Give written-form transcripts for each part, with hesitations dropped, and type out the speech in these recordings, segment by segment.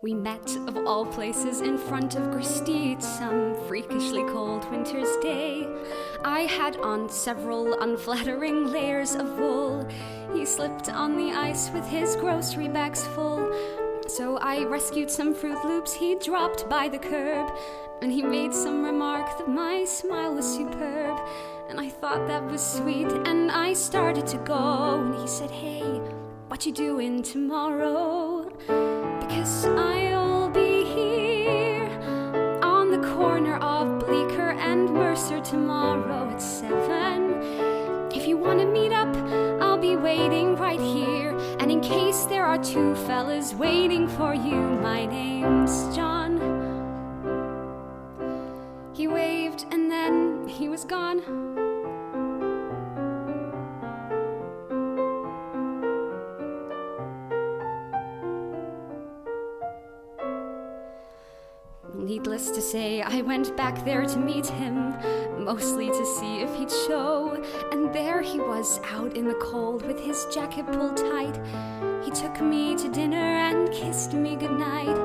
We met, of all places, in front of Gristede some freakishly cold winter's day. I had on several unflattering layers of wool. He slipped on the ice with his grocery bags full. So I rescued some Fruit Loops he dropped by the curb, and he made some remark that my smile was superb. And I thought that was sweet, and I started to go. And he said, "Hey, what you doing tomorrow? Because I'll be here on the corner of Bleecker and Mercer tomorrow at 7. If you want to meet up, I'll be waiting right here. And in case there are two fellas waiting for you, my name's John." He waved and then he was gone. Needless to say, I went back there to meet him, mostly to see if he'd show. And there he was, out in the cold with his jacket pulled tight. He took me to dinner and kissed me goodnight.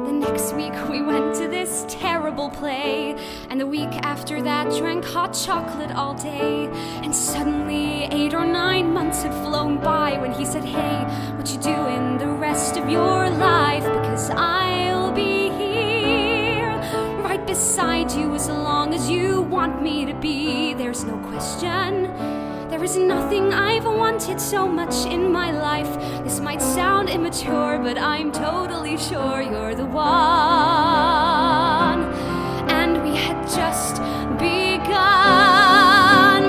The next week we went to this terrible play, and the week after that drank hot chocolate all day. And suddenly 8 or 9 months had flown by when he said, "Hey, what you doing the rest of your life? Because I'll be here right beside you as long as you want me to be. There's no question. There is nothing I've wanted so much in my life. This might sound immature, but I'm totally sure you're the one." And we had just begun.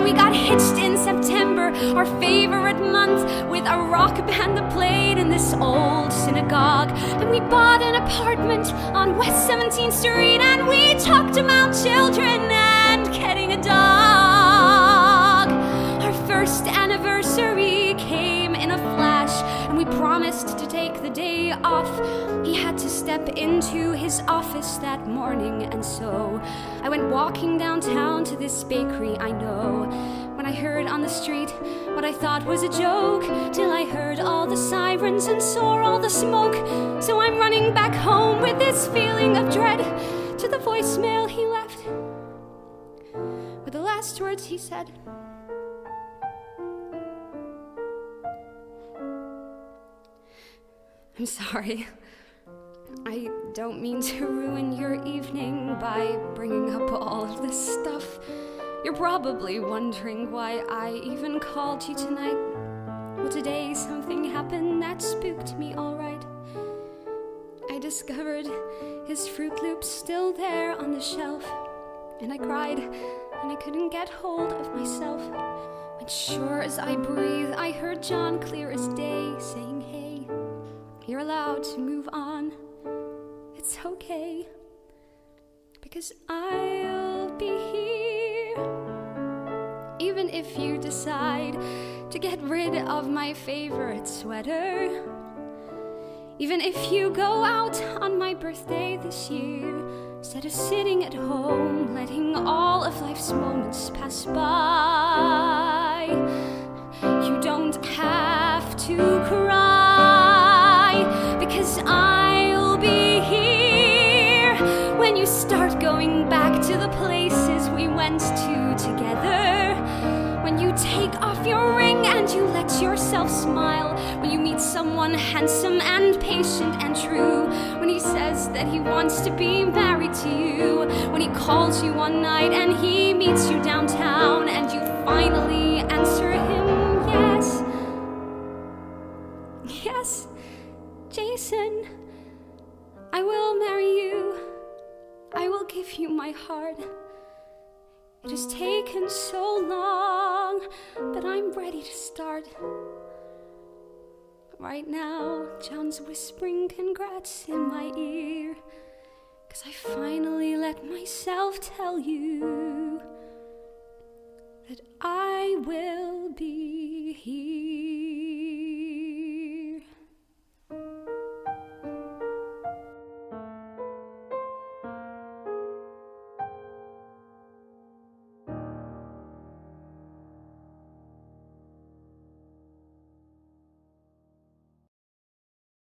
We got hitched in September, our favorite month, with a rock band that played in this old synagogue. And we bought an apartment on West 17th Street, and we talked about children and getting a dog. Our first anniversary came in a flash, and we promised to take the day off. He had to step into his office that morning, and so I went walking downtown to this bakery I know, when I heard on the street what I thought was a joke, till I heard all the sirens and saw all the smoke. So I'm running back home with this feeling of dread, to the voicemail he left, with the last words he said. "I'm sorry. I don't mean to ruin your evening by bringing up all of this stuff. You're probably wondering why I even called you tonight. Well, today something happened that spooked me all right. I discovered his Fruit Loops still there on the shelf, and I cried, and I couldn't get hold of myself. When sure as I breathe, I heard John clear as day saying, 'Hey, you're allowed to move on. It's okay, because I'll be here. Even if you decide to get rid of my favorite sweater. Even if you go out on my birthday this year, instead of sitting at home, letting all of life's moments pass by. You don't have to cry, because I'll be here when you start going back to the places we went to together. When you take off your ring and you let yourself smile. When you meet someone handsome and patient and true. When he says that he wants to be married to you. When he calls you one night and he meets you downtown, and you finally answer him yes. Yes, Jason, I will marry you. I will give you my heart. It has taken so long, but I'm ready to start. Right now, John's whispering congrats in my ear, 'cause I finally let myself tell you that I will be here.